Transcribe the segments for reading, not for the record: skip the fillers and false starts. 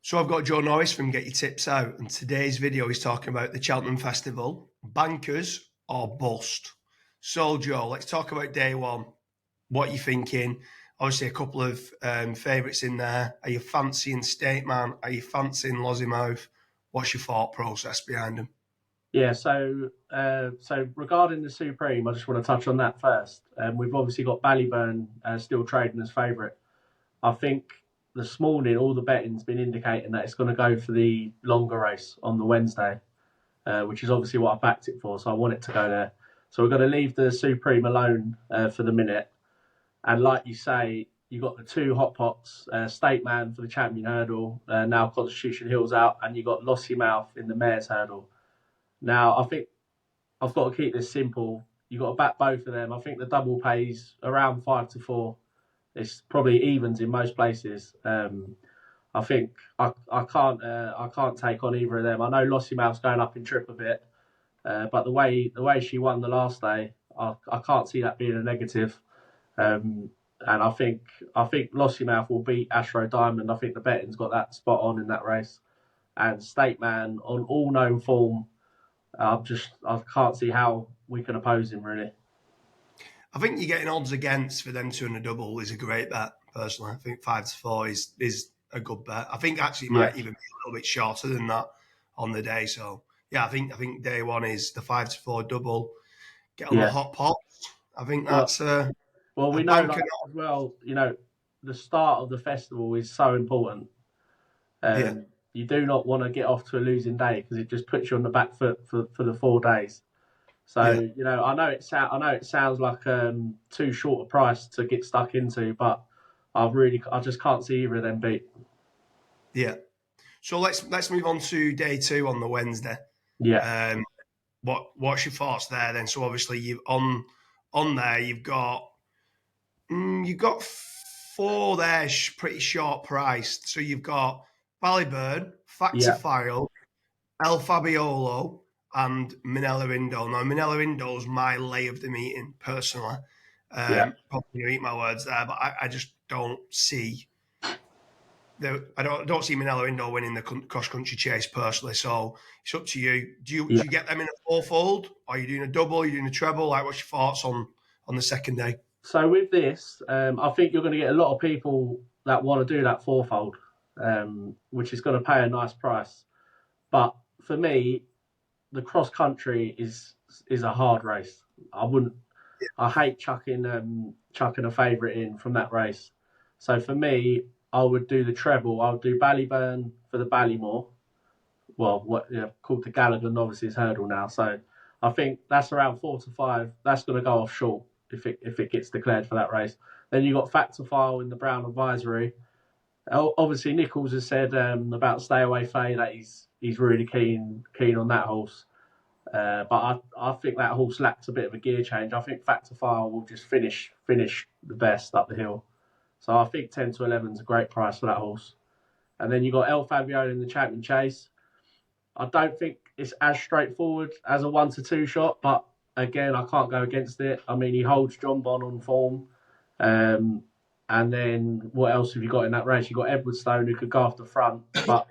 So I've got Joe Norris from Get Your Tips Out, and today's video is talking about the Cheltenham Festival, bankers or bust. So Joe, let's talk about day one. What are you thinking? Obviously a couple of favourites in there. Are you fancying State Man? Are you fancying Lossiemouth? What's your thought process behind them? Yeah, so regarding the Supreme, I just want to touch on that first. We've obviously got Ballyburn still trading as favourite. I think this morning all the betting's been indicating that it's going to go for the longer race on the Wednesday, which is obviously what I backed it for. So I want it to go there. So we're going to leave the Supreme alone for the minute. And like you say, you got the two hot pots, State Man for the Champion Hurdle, now Constitution Hill's out, and you got Lossiemouth in the Mayor's Hurdle. Now, I think I've got to keep this simple. You've got to back both of them. I think the double pays around 5-4. It's probably evens in most places. I think I can't take on either of them. I know Lossiemouth's going up in trip a bit, but the way she won the last day, I can't see that being a negative. And I think Lossiemouth will beat Ashrow Diamond. I think the betting's got that spot on in that race. And State Man on all known form. I can't see how we can oppose him, really. I think you're getting odds against for them two in a double is a great bet, personally. I think 5-4 is a good bet. I think actually it might even be a little bit shorter than that on the day. So, yeah, I think day one is the 5-4 double. Get on the hot pots. I think that's well, we know that as well, the start of the festival is so important. You do not want to get off to a losing day because it just puts you on the back foot for the 4 days. So I know it sounds like too short a price to get stuck into, but I just can't see either of them beat. Yeah. So let's move on to day two on the Wednesday. Yeah. What's your thoughts there then? So obviously you on there you've got four there pretty short priced. So you've got Ballyburn, Factor File, El Fabiolo, and Minella Indo. Now, Minella Indo's my lay of the meeting, personally. Probably going to eat my words there, but I just don't see I don't see Minella Indo winning the cross-country chase, personally. So it's up to you. Do you get them in a fourfold? Or are you doing a double? Are you doing a treble? Like, what's your thoughts on the second day? So with this, I think you're going to get a lot of people that want to do that fourfold, which is going to pay a nice price. But for me, the cross country is a hard race. I hate chucking a favourite in from that race. So for me, I would do the treble. I would do Ballyburn for the Ballymore. Well, called the Gallagher Novices Hurdle now. So I think that's around 4-5. That's going to go off short if it gets declared for that race. Then you got Factor File in the Brown Advisory. Obviously, Nichols has said about Stay Away Faye that he's really keen on that horse. But I think that horse lacks a bit of a gear change. I think Factor File will just finish the best up the hill. So I think 10-11 is a great price for that horse. And then you got El Fabiolo in the Champion Chase. I don't think it's as straightforward as a 1-2 shot, but again, I can't go against it. I mean, he holds John Bon on form. And then what else have you got in that race? You've got Edwardstone who could go off the front, but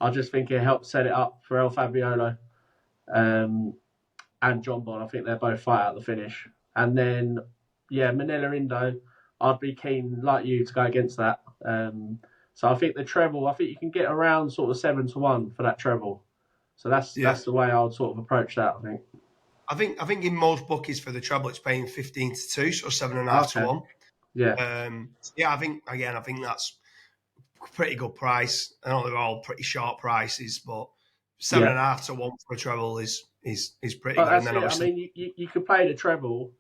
I just think it helps set it up for El Fabiolo and John Bon. I think they're both fight out the finish. And then, Minella Indo, I'd be keen, like you, to go against that. So I think the treble, I think you can get around sort of 7-1 for that treble. So that's the way I would sort of approach that, I think. I think in most bookies for the treble, it's paying 15-2, so 7.5-1. Yeah. I think that's a pretty good price. I know they're all pretty short prices, but 7.5-1 for a treble is pretty good. And then I mean, you could play the treble,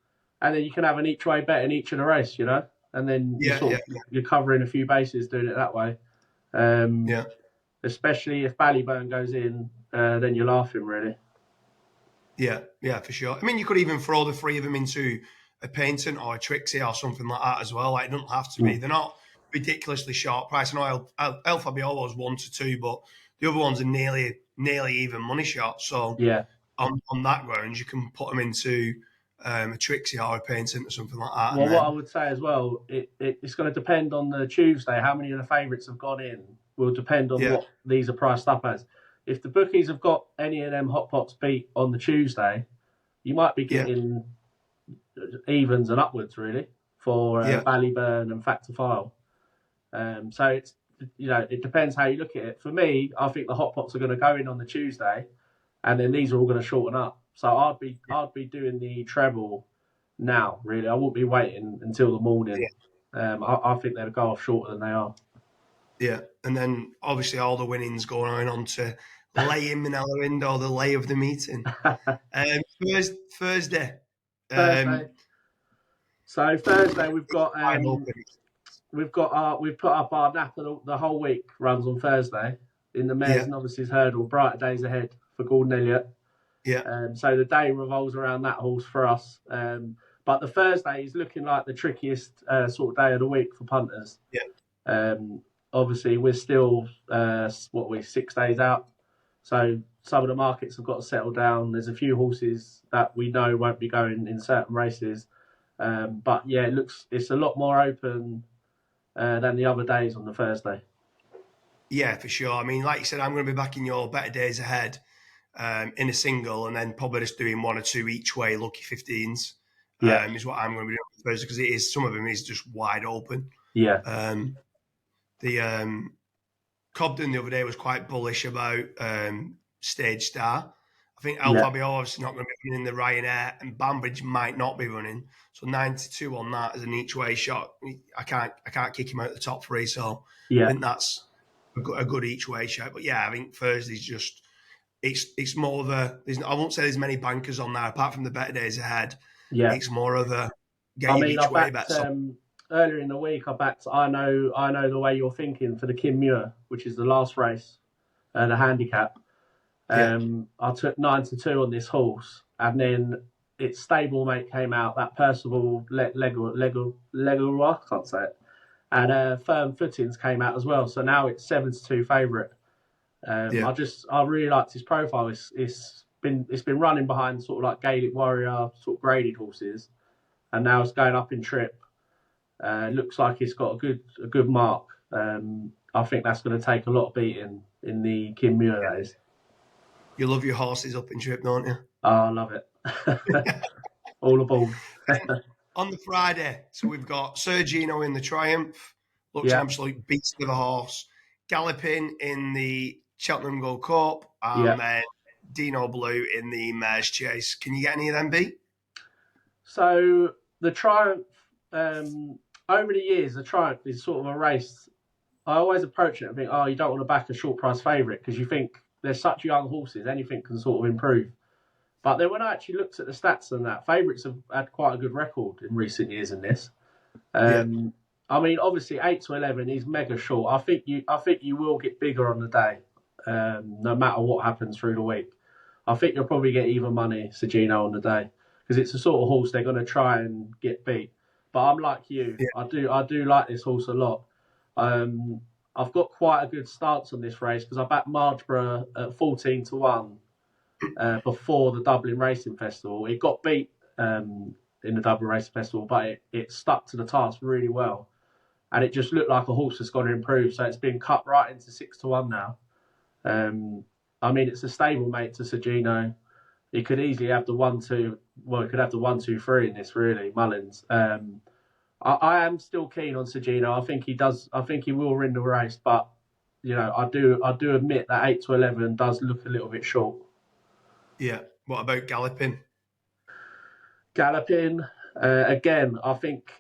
and then you can have an each way bet in each of the race, and then you're covering a few bases doing it that way. Especially if Ballyburn goes in, then you're laughing, really. Yeah, for sure. I mean, you could even throw the three of them into a Painting or a Trixie or something like that as well. Like, it doesn't have to be. They're not ridiculously short price. I know El Fabiolo is 1-2, but the other ones are nearly even money shots. So on that ground, you can put them into a Trixie or a Painting or something like that. Well, what I would say as well, it's going to depend on the Tuesday how many of the favourites have gone in will depend on what these are priced up as. If the bookies have got any of them hot pots beat on the Tuesday, you might be getting evens and upwards really for Ballyburn and Factor File. So it's, it depends how you look at it. For me, I think the hot pots are going to go in on the Tuesday, and then these are all going to shorten up. So I'd be doing the treble now. Really, I wouldn't be waiting until the morning. I think they'll go off shorter than they are. Yeah, and then obviously all the winnings going on to lay in Manila Indoor, the lay of the meeting. Thursday. So Thursday we've got we've put up our Napa the whole week runs on Thursday in the mares and novices hurdle. Brighter days ahead for Gordon Elliott. Yeah. So the day revolves around that horse for us. But the Thursday is looking like the trickiest sort of day of the week for punters. Yeah. Obviously, we're still 6 days out, so some of the markets have got to settle down. There's a few horses that we know won't be going in certain races, but yeah, it's a lot more open than the other days on the Thursday. Yeah, for sure. I mean, like you said, I'm going to be back in your better days ahead in a single, and then probably just doing one or two each way, lucky 15s. Is what I'm going to be doing Thursday, because some of them is just wide open. Yeah. The Cobden the other day was quite bullish about Stage Star. I think El Fabio obviously not going to be running the Ryanair, and Banbridge might not be running. So 92 on that as an each way shot. I can't kick him out of the top three. So I think that's a good each way shot. But yeah, I think Thursday's just it's more of a. I won't say there's many bankers on there apart from the better days ahead. Yeah, it's more of a each way bets. Earlier in the week, I backed. I know the way you're thinking for the Kim Muir, which is the last race, the handicap. I took 9-2 on this horse, and then its stablemate came out. That Percival Lego, I can't say it, and Firm Footings came out as well. So now it's 7-2 favourite. I really liked his profile. It's been running behind sort of like Gaelic Warrior, sort of graded horses, and now it's going up in trip. Looks like it's got a good mark. I think that's going to take a lot of beating in the Kim Muir days. You love your horses up in trip, don't you? Oh, I love it. All aboard. On the Friday, so we've got Sergino in the Triumph. Looks an absolute beast of a horse. Galloping in the Cheltenham Gold Cup. And then Dino Blue in the Mares Chase. Can you get any of them beat? So the Triumph... over the years, the Triumph is sort of a race. I always approach it and think, you don't want to back a short price favourite because you think they're such young horses, anything can sort of improve. But then when I actually looked at the stats and that, favourites have had quite a good record in recent years in this. I mean, obviously 8-11 is mega short. I think you will get bigger on the day, no matter what happens through the week. I think you'll probably get even money, Sergino, on the day, because it's the sort of horse they're going to try and get beat. But I'm like you. Yeah. I do like this horse a lot. I've got quite a good stance on this race because I backed Marlborough at 14-1 before the Dublin Racing Festival. It got beat in the Dublin Racing Festival, but it stuck to the task really well. And it just looked like a horse that's going to improve. So it's been cut right into 6-1 now. I mean, it's a stablemate to Sergino. He could easily have the 1-2. Well, he could have the 1-2-3 in this, really, Mullins. I am still keen on Sergino. I think he does. I think he will win the race, but I do admit that 8-11 does look a little bit short. Yeah. What about Galloping? Galloping again. I think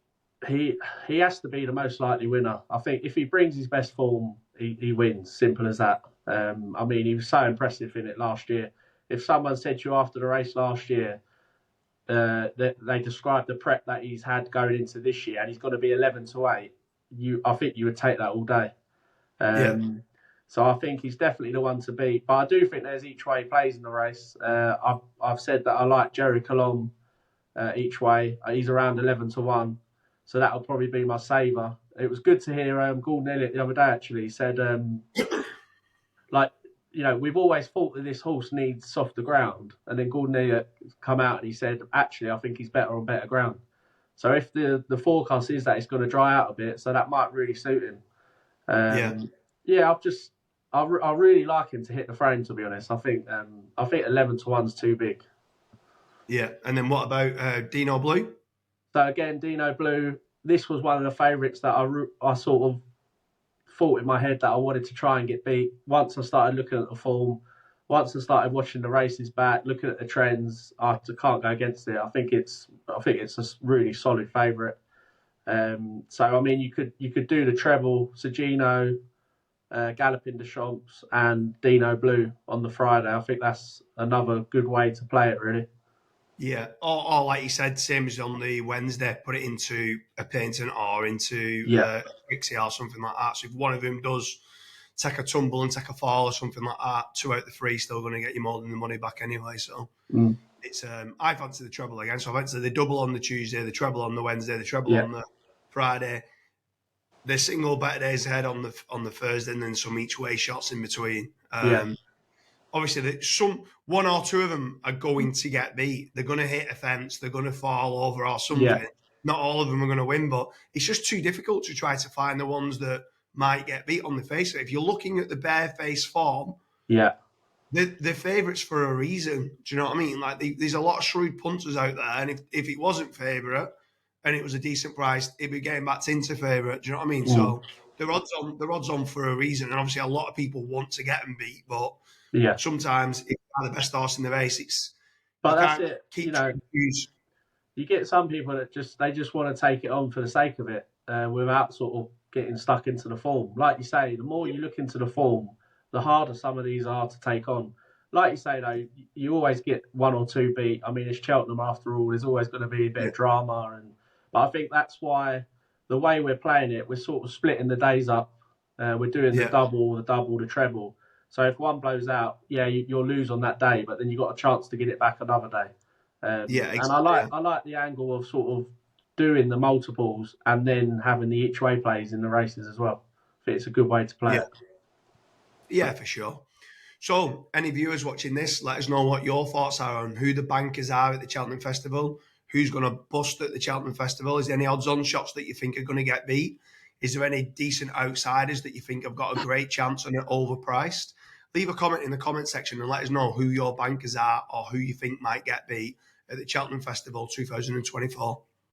he has to be the most likely winner. I think if he brings his best form, he wins. Simple as that. I mean, he was so impressive in it last year. If someone said to you after the race last year, they described the prep that he's had going into this year, and he's going to be 11-8. I think you would take that all day. So I think he's definitely the one to beat. But I do think there's each way plays in the race. I've said that I like Jerry Colomb each way. He's around 11-1, so that'll probably be my saver. It was good to hear Gordon Elliott the other day. Actually, he said we've always thought that this horse needs softer ground. And then Gordon Elliott come out and he said, actually, I think he's better on better ground. So if the forecast is that it's going to dry out a bit, so that might really suit him. Yeah, I really like him to hit the frame. To be honest, I think 11-1's too big. Yeah, and then what about Dino Blue? So again, Dino Blue. This was one of the favourites that I sort of thought in my head that I wanted to try and get beat. Once I started looking at the form, once I started watching the races back, looking at the trends, I can't go against it. I think it's a really solid favourite. So I mean, you could do the treble, Sagino, Galloping de Champs, and Dino Blue on the Friday. I think that's another good way to play it, really. Yeah, or like you said, same as on the Wednesday, put it into a painting or into Yeah, a Pixie or something like that. So if one of them does take a tumble and take a fall or something like that, 2 out of the 3 still going to get you more than the money back anyway. So it's I fancy the treble again. So I fancy the double on the Tuesday, the treble on the Wednesday, the treble yeah, on the Friday. The single better days ahead on the Thursday, and then some each way shots in between. yeah, Obviously, some one or two of them are going to get beat. They're going to hit a fence. They're going to fall over or yeah, something. Not all of them are going to win, but it's just too difficult to try to find the ones that might get beat on the face of it. If you're looking at the bare face form, yeah, they're favourites for a reason. Do you know what I mean? Like there's a lot of shrewd punters out there, and if it wasn't favourite and it was a decent price, it'd be getting back into favourite. Do you know what I mean? mm, So they're odds on for a reason, and obviously a lot of people want to get them beat, but yeah. sometimes if you're the best horse in the race, But you that's can't it. keep trying to use. You get some people that just want to take it on for the sake of it, without sort of getting stuck into the form. Like you say, the more you look into the form, the harder some of these are to take on. Like you say though, you always get one or two beat. I mean, it's Cheltenham after all. There's always going to be a bit of drama, but I think that's why the way we're playing it, we're sort of splitting the days up. We're doing the Yeah, double, the treble. So if one blows out, yeah, you'll lose on that day, but then you've got a chance to get it back another day. yeah, And exactly. Yeah. I like the angle of sort of doing the multiples and then having the each way plays in the races as well. I think it's a good way to play Yeah, it. yeah, for sure. So, any viewers watching this, let us know what your thoughts are on who the bankers are at the Cheltenham Festival. Who's going to bust at the Cheltenham Festival? Is there any odds-on shots that you think are going to get beat? Is there any decent outsiders that you think have got a great chance and are overpriced? Leave a comment in the comment section and let us know who your bankers are or who you think might get beat at the Cheltenham Festival 2024.